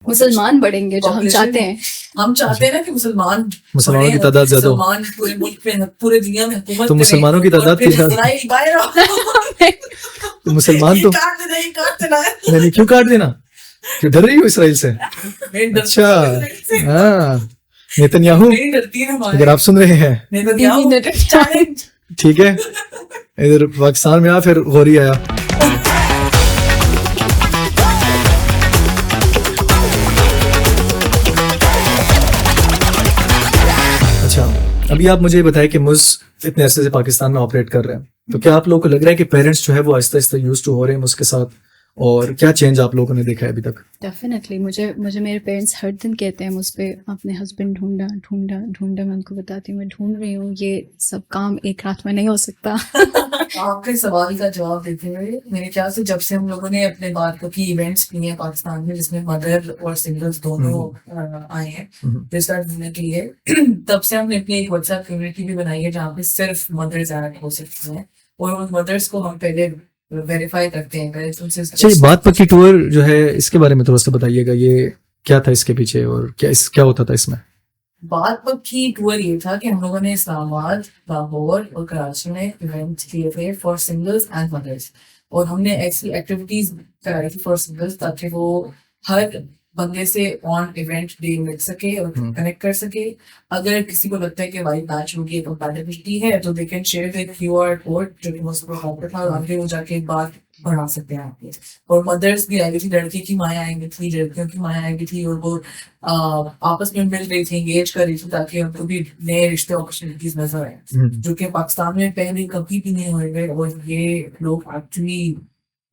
मुसलमान बढ़ेंगे जो हम चाहते हैं। हम चाहते हैं ना कि मुसलमानों की तादाद ज्यादा हो, मुसलमान पूरे मुल्क में पूरे दुनिया में हुकूमत तो मुसलमानों की तादाद की तो मुसलमान तो नहीं, क्यों काट देना, क्यों डर रही हो इसराइल से? अच्छा हाँ, नेतन्याहू अगर आप सुन रहे हैं ठीक है, इधर पाकिस्तान में आ, फिर गौरी आया। अच्छा, अभी आप मुझे बताएं कि मुझ इतने अरसे से पाकिस्तान में ऑपरेट कर रहे हैं, तो क्या आप लोगों को लग रहा है कि पेरेंट्स जो है वो आहिस्ता आहिस्ता यूज्ड टू हो रहे हैं उसके साथ, और क्या चेंज आप लोगों ने देखा है अभी तक? डेफिनेटली मुझे मेरे पेरेंट्स हर दिन कहते हैं मुझ पर अपने हस्बैंड ढूंढा ढूंढा ढूंढा। मैं उनको बताती हूँ मैं ढूंढ रही हूँ, ये सब काम एक रात में नहीं हो सकता। आपके सवाल का जवाब देते हुए मेरे ख्याल से जब से हम लोगों ने अपने बात की इवेंट्स किए हैं पाकिस्तान में जिसमें मदर और सिंगल्स दोनों आए हैं ढूंढने के लिए, तब से हमने अपनी एक व्हाट्सएप कम्युनिटी भी बनाई है जहाँ पे सिर्फ मदर्स ऐड हो सकती हैं और उन मदर्स को हम पहले वेरीफाई करते हैं। अच्छा, बात पक्की टूर जो है इसके बारे में थोड़ा सा बताइएगा, ये क्या था इसके पीछे और क्या होता था इसमें? बात पक्की टूर ये था कि हम लोगों ने इस्लामाबाद, लाहौर और कराची में इवेंट किए थे फॉर सिंगल्स एंड मदर्स, और हमने ऐसी एक्टिविटीज कराई थी फॉर सिंगल्स ताकि वो हर बंदे से ऑन इवेंट डे मिल सके और कनेक्ट कर सके। अगर किसी को लगता है कि वाइब मैच होगी, कंपैटिबिलिटी है, तो they can share the QR code जो कि मुझसे प्रॉब्लम था, और आगे वो जाके बात बढ़ा सकते हैं आपके। और मदर्स भी आई थी, लड़की की माया आएंगी थी, लड़कियों की माया आएंगी थी, और वो आपस में मिल रही थी, एंगेज कर रही थी ताकि उनको भी नए रिश्ते अपॉर्चुनिटीज नजर आए, जो कि पाकिस्तान में पहले कभी भी नहीं हुए। और ये लोग एक्चुअली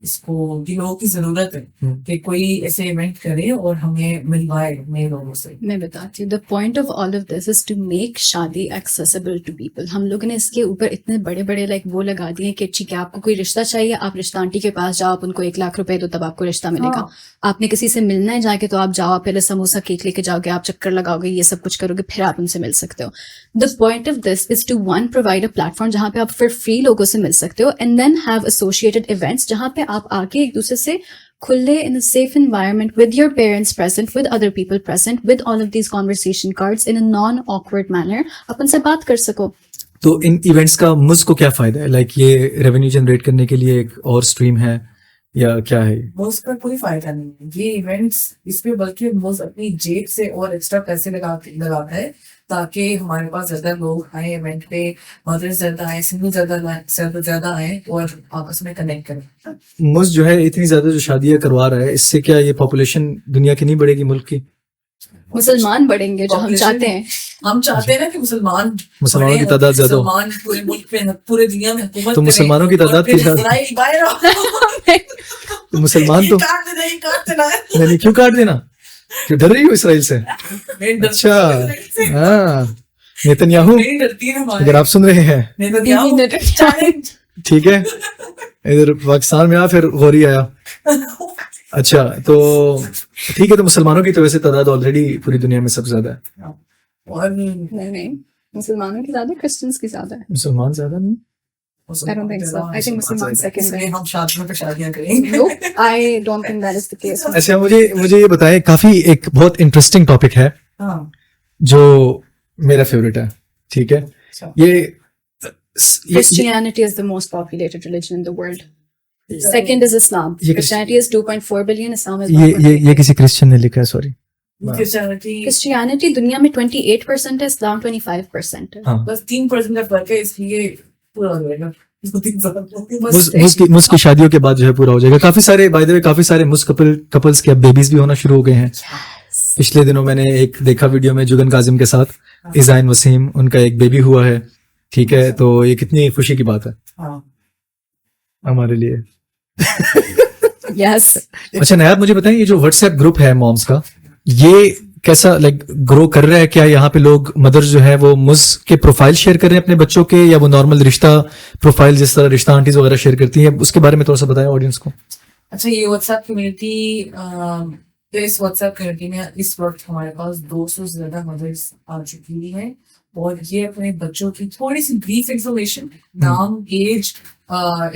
इसको ये लोगों की जरूरत है कि कोई ऐसे इवेंट करे और हमें मिलवाए नए लोगों से। मैं बताती हूँ, the point of all of this is to make शादी एक्सेसिबल टू पीपल। हम लोगों ने इसके ऊपर इतने बड़े बड़े वो लगा दिए कि ठीक है, आपको कोई रिश्ता चाहिए, आप रिश्ता आंटी के पास जाओ, आप उनको 1 लाख रुपए दो, तब आपको रिश्ता मिलेगा। आपने किसी से मिलना है जाके, तो आप जाओ, पहले समोसा केक लेके जाओगे, आप चक्कर लगाओगे, ये सब कुछ करोगे, फिर आप उनसे मिल सकते हो। The point of this is to one provide a platform जहाँ पे आप फिर फ्री लोगों से मिल सकते हो, and then have associated events जहाँ पे आप आके एक दूसरे से खुले in a safe environment with your parents present, with other people present, with all of these conversation cards in a non-awkward manner, अपन से बात कर सको। तो इन इवेंट्स का मुझको क्या फायदा है? लाइक ये रेवेन्यू जनरेट करने के लिए एक और स्ट्रीम है या क्या है? उसका कोई फायदा नहीं है ये इवेंट्स, इसमें बल्कि मुझ अपनी जेब से और एक्स्ट्रा पैसे लगाता है ताकि हमारे पास ज्यादा लोग आए इवेंट पे, मदर्स ज्यादा आए, सिंगल ज्यादा आए और आपस में कनेक्ट करें। मुझ जो है इतनी ज्यादा जो शादियां करवा रहा है, इससे क्या ये पॉपुलेशन दुनिया की नहीं बढ़ेगी, मुल्क की? मुसलमान बढ़ेंगे जो हम चाहते हैं। हम चाहते हैं ना कि मुसलमानों की तादाद ज्यादा हो, पूरे मुल्क में पूरे दुनिया में हुकूमत तो मुसलमानों की तादाद की तो मुसलमान तो नहीं, क्यों काट देना, क्यों डर रही हो इसराइल से? अच्छा हाँ, नेतन्याहू अगर आप सुन रहे हैं ठीक है, इधर पाकिस्तान में आ, फिर गौरी आया। अच्छा, तो ठीक है, तो मुसलमानों की तो वैसे तादाद ऑलरेडी पूरी दुनिया में सबसे ज्यादा है। और नहीं, मुसलमानों की ज्यादा, क्रिश्चियंस की ज्यादा है। मुसलमान ज्यादा नहीं? I don't think so. I think Musliman second. हम शादियों पे शादियां करेंगे। No, I don't think that is the case. अच्छा, मुझे ये बताएं, काफी एक बहुत इंटरेस्टिंग टॉपिक है जो मेरा फेवरेट है, ठीक है? ये Christianity is the most populated religion in the world. Second is Islam. Christianity is 2.4 billion. Islam is 1.8. ये किसी क्रिश्चियन ने लिखा है, सॉरी। क्रिश्चियनिटी दुनिया में 28% है, इस्लाम 25% है। बस 3% का फर्क है, इसलिए पूरा हो जाएगा। मुस्की शादियों के बाद जो है पूरा हो जाएगा। काफी सारे बाय द वे काफी सारे कपल्स के अब बेबीज भी होना शुरू हो गए हैं। पिछले दिनों मैंने एक देखा वीडियो में जुगन काजिम के साथ इज़ाइन वसीम, उनका एक बेबी हुआ है, ठीक है? तो ये कितनी खुशी की बात है हमारे लिए। यस। अच्छा नायाब, मुझे बताएं, ये जो व्हाट्सएप ग्रुप है मॉम्स का, ये कैसा ग्रो कर रहा है? क्या यहाँ पे लोग मदर्स जो है वो मुझ के प्रोफाइल शेयर कर रहे हैं अपने बच्चों के, या वो नॉर्मल रिश्ता प्रोफाइल जिस तरह रिश्ता आंटीज वगैरह शेयर करती हैं, उसके बारे में थोड़ा सा बताएं ऑडियंस को। अच्छा, ये व्हाट्सएप कम्युनिटी तो इस व्हाट्सएप कम्युनिटी में इस वक्त हमारे पास 200 से ज्यादा मदर्स आ चुकी हैं और ये अपने बच्चों की थोड़ी सी ब्रीफ इंफॉर्मेशन, नाम, एज,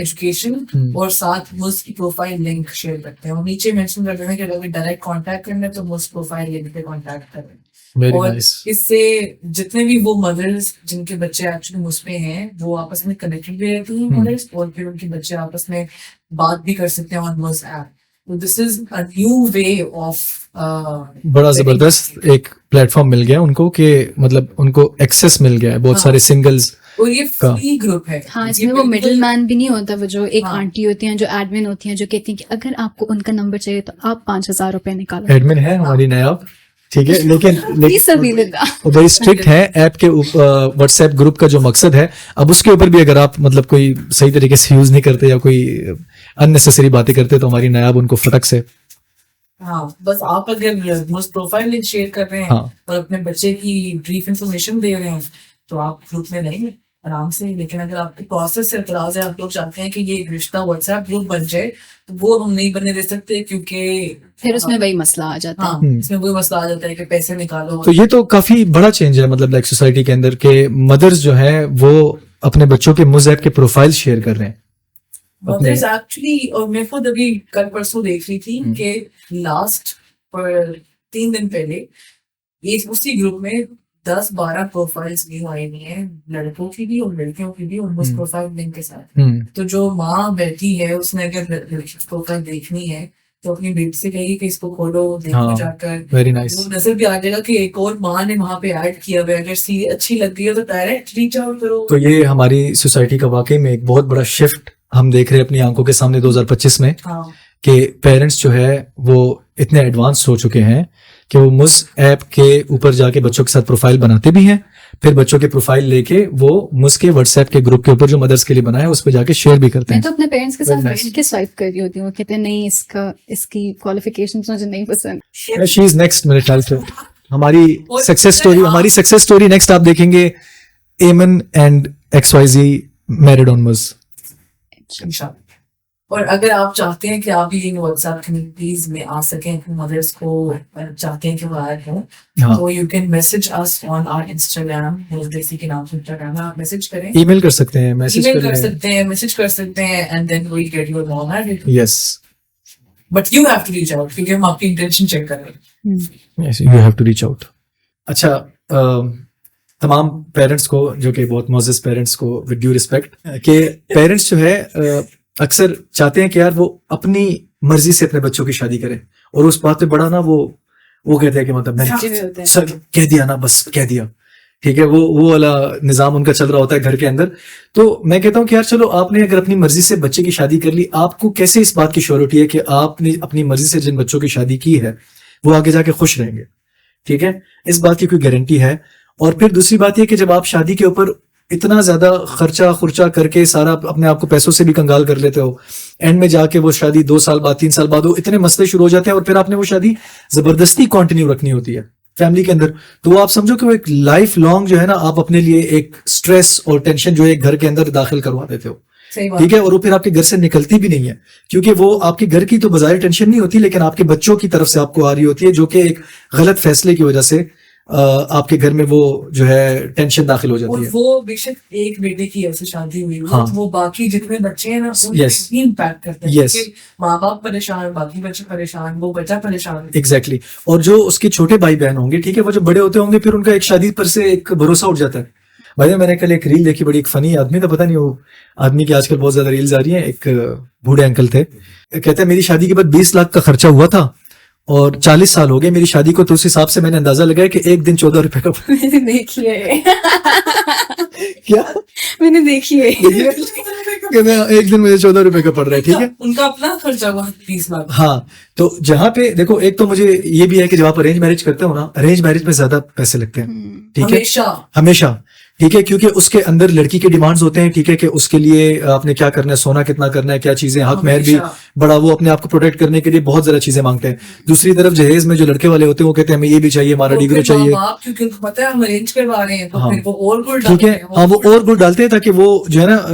एजुकेशन और साथ मुझ की प्रोफाइल लिंक शेयर करते हैं और नीचे मेंशन कर रहे हैं कि अगर डायरेक्ट कांटेक्ट करना है तो मुझ प्रोफाइल लिंक पे कांटेक्ट करें। वेरी और नाइस। इससे जितने भी वो मदर्स जिनके बच्चे एक्चुअली मुझ पे हैं वो आपस में कनेक्टेड भी रहती हैं मदर्स, और फिर उनके बच्चे आपस में बात भी कर सकते हैं ऑन मुझ ऐप। तो this is a new way of बड़ा जबरदस्त एक प्लेटफॉर्म मिल गया उनको कि मतलब उनको एक्सेस मिल गया है बहुत सारे सिंगल्स और ये फ्री ग्रुप है। हाँ, ये इसमें वो बिल्कुल- मिडिल मैन भी नहीं होता, वो जो एक हाँ। आंटी होती हैं जो एडमिन होती हैं जो कहती हैं कि अगर आपको उनका नंबर चाहिए तो आप 5,000 रुपए निकालो। एडमिन है हमारी नायाब, ठीक है, लेकिन प्लीज सबीलिल्लाह। वो बड़ी स्ट्रिक्ट है ऐप के व्हाट्सएप ग्रुप का जो मकसद है। अब उसके ऊपर भी अगर आप मतलब कोई सही तरीके से यूज नहीं करते या कोई अननेसेसरी बातें करते तो हमारी नायाब उनको फटक से हाँ, बस आप अगर मुझ प्रोफाइल लिंक शेयर कर रहे हैं हाँ। और अपने बच्चे की ब्रीफ इंफॉर्मेशन दे रहे हैं तो आप ग्रुप में रहेंगे आराम से। लेकिन अगर आपके प्रोसेस से एतराज है, आप लोग चाहते हैं कि ये एक रिश्ता व्हाट्सएप ग्रुप बन जाए, तो वो हम नहीं बनने दे सकते क्योंकि फिर उसमें वही मसला आ जाता है। हाँ, इसमें वही मसला आ जाता है कि पैसे निकालो। तो ये तो काफी बड़ा चेंज है मतलब लाइक सोसाइटी के अंदर के मदर्स जो है वो अपने बच्चों के मुझ ऐप के प्रोफाइल शेयर कर रहे हैं। मदर्स एक्चुअली, और मैं खुद अभी कल परसों देख रही थी कि लास्ट पर 3 दिन पहले ये उसी ग्रुप में 10-12 प्रोफाइल्स न्यू आई हुई हैं, लड़कों की भी और लड़कियों की भी, और उस प्रोफाइल लिंक के साथ। तो जो माँ बैठी है उसने अगर लड़की की प्रोफाइल देखनी है तो अपनी बेटी से कहेगी कि इसको खोलो, देखो हाँ, जाकर। Very nice. वो नजर भी आ जाएगा कि एक और माँ ने वहां पे ऐड किया हुआ है। अगर सी अच्छी लग रही है तो डायरेक्ट रीच आउट करो। तो ये हमारी सोसाइटी का वाकई में एक बहुत बड़ा शिफ्ट हम देख रहे हैं अपनी आंखों के सामने 2025 में हाँ, कि पेरेंट्स जो है वो इतने एडवांस हो चुके हैं कि वो मुझ ऐप के ऊपर जाके बच्चों के साथ प्रोफाइल बनाते भी हैं, फिर बच्चों के प्रोफाइल लेके वो मुझ के व्हाट्सएप के ग्रुप के ऊपर जो मदर्स के लिए बनाया है उस पर जाके शेयर भी करते मैं हैं। तो अपने पेरेंट्स के साथ Very nice. बैठ के स्वाइप कर रही होती हूँ, वो कहते हैं नहीं इसकी क्वालिफिकेशंस मुझे नहीं पसंद। शी इज नेक्स्ट मेरे ख्याल से हमारी और सक्सेस स्टोरी, हमारी सक्सेस स्टोरी नेक्स्ट आप देखेंगे एमन एंड XYZ मैरिड ऑन मुझ। इंशाल्लाह। और अगर आप चाहते हैं कि आप भी इन व्हाट्सएप कम्युनिटीज में आ सकें, मदर्स को चाहते हैं कि वो ऐड हों, हाँ। तो you can message us on our Instagram, Desi के नाम से इंस्टाग्राम है, आप मैसेज करें, ईमेल कर सकते हैं, मैसेज ईमेल कर कर सकते हैं, मैसेज कर सकते हैं, and then we get your mom add. Yes but you have to reach out क्योंकि हम आपकी इंटेंशन चेक कर रहे हैं। Yes you have to reach out. अच्छा, तमाम पेरेंट्स को जो कि बहुत मोअज़्ज़ज़ पेरेंट्स को विद ड्यू रिस्पेक्ट के पेरेंट्स जो है अक्सर चाहते हैं कि यार वो अपनी मर्जी से अपने बच्चों की शादी करें और उस बात पे बड़ा ना वो कहते हैं कि मतलब चिढ़े होते मैंने हैं। सर कह दिया ना, बस कह दिया, ठीक है, वो वाला निजाम उनका चल रहा होता है घर के अंदर। तो मैं कहता हूँ कि यार चलो आपने अगर अपनी मर्जी से बच्चे की शादी कर ली, आपको कैसे इस बात की श्योरिटी है कि आपने अपनी मर्जी से जिन बच्चों की शादी की है वो आगे जाके खुश रहेंगे, ठीक है, इस बात की कोई गारंटी है। और फिर दूसरी बात यह कि जब आप शादी के ऊपर इतना ज्यादा खर्चा करके सारा अपने आप को पैसों से भी कंगाल कर लेते हो, एंड में जाके वो शादी 2 साल बाद 3 साल बाद वो इतने मसले शुरू हो जाते हैं और फिर आपने वो शादी जबरदस्ती कंटिन्यू रखनी होती है फैमिली के अंदर, तो वो आप समझो कि वो एक लाइफ लॉन्ग जो है ना आप अपने लिए एक स्ट्रेस और टेंशन जो है घर के अंदर दाखिल करवा देते हो, सही बात। ठीक है, और वो फिर आपके घर से निकलती भी नहीं है क्योंकि वो आपके घर की तो बजाय टेंशन नहीं होती लेकिन आपके बच्चों की तरफ से आपको आ रही होती है जो कि एक गलत फैसले की वजह से आपके घर में वो जो है टेंशन दाखिल हो और जाती है। वो बेशक एक बेटे की ऐसे शादी हुई हो, हाँ। वो बाकी जितने बच्चे हैं ना Yes. इम्पैक्ट करते हैं Yes. क्योंकि माँ बाप परेशान, बाकी बच्चे परेशान, वो बच्चा परेशान। एग्जैक्टली और जो उसके छोटे भाई बहन होंगे, ठीक है, वो जब बड़े होते होंगे फिर उनका एक शादी पर से एक भरोसा उठ जाता है। भाई मैंने कल एक रील देखी, बड़ी एक फनी आदमी था, पता नहीं वो आदमी की आजकल बहुत ज्यादा रील्स आ रही हैं, एक बूढ़े अंकल थे, कहते हैं मेरी शादी के बाद 20 लाख का खर्चा हुआ था और 40 साल हो गए मेरी शादी को, तो उस हिसाब से मैंने अंदाजा लगाया कि एक दिन 14 रुपए का मैंने देखी है क्या मैंने देखी है कहते हैं एक दिन मुझे 14 रुपए का पड़ रहा है, ठीक है। उनका अपना खर्चा हुआ 30 लाख। हाँ, तो जहाँ पे देखो एक तो मुझे ये भी है कि जब आप अरेंज मैरिज करते हो ना, अरेंज मैरिज में ज्यादा पैसे लगते हैं, ठीक है, हमेशा हमेशा, ठीक है, क्योंकि उसके अंदर लड़की के डिमांड्स होते हैं, ठीक है, कि उसके लिए आपने क्या करना है, सोना कितना करना है, क्या चीजें, हक महर भी बड़ा, वो अपने आप को प्रोटेक्ट करने के लिए बहुत ज्यादा चीजें मांगते हैं। दूसरी तरफ जहेज में जो लड़के वाले होते हैं वो कहते हैं हमें ये भी चाहिए, हमारा डिग्री चाहिए, क्योंकि उनको पता है हम अरेंज करवा रहे हैं, तो हाँ, फिर वो और गुड़ ठीक है, हाँ, वो और गुड़ डालते हैं ताकि वो जो है ना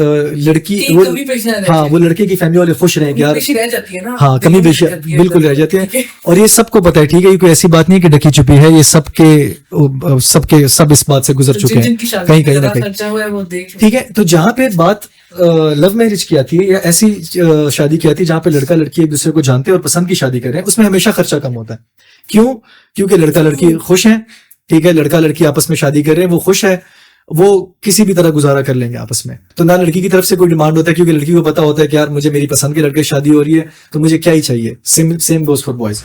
लड़की वो, कमी पेशी ना रह हाँ, जाए। वो लड़के की फैमिली वाले खुश रहें कि यार, पेशी रह जाती है ना, हाँ, कमी दिल पेशी में रहती है, बिल्कुल रह जाती ठीक है। और ये सबको पता है, ठीक है, ये कोई ऐसी बात नहीं कि ढकी छुपी है, ये सबके सब इस बात से गुजर तो चुके जिन हैं जिनकी शादी कहीं में कहीं ना ज्यादा कहीं, खर्चा हुआ है वो देख लो। ठीक है। तो जहाँ पे बात लव मैरिज की आती है या ऐसी शादी की आती है जहाँ पे लड़का लड़की एक दूसरे को जानते हैं और पसंद की शादी कर रहे हैं, उसमें हमेशा खर्चा कम होता है। क्यों? क्योंकि लड़का लड़की खुश है, ठीक है, लड़का लड़की आपस में शादी कर रहे हैं, वो खुश है, वो किसी भी तरह गुजारा कर लेंगे आपस में। तो ना लड़की की तरफ से कोई डिमांड होता है, क्योंकि लड़की को पता होता है कि यार मुझे मेरी पसंद के लड़के से शादी हो रही है तो मुझे क्या ही चाहिए। Same goes for boys.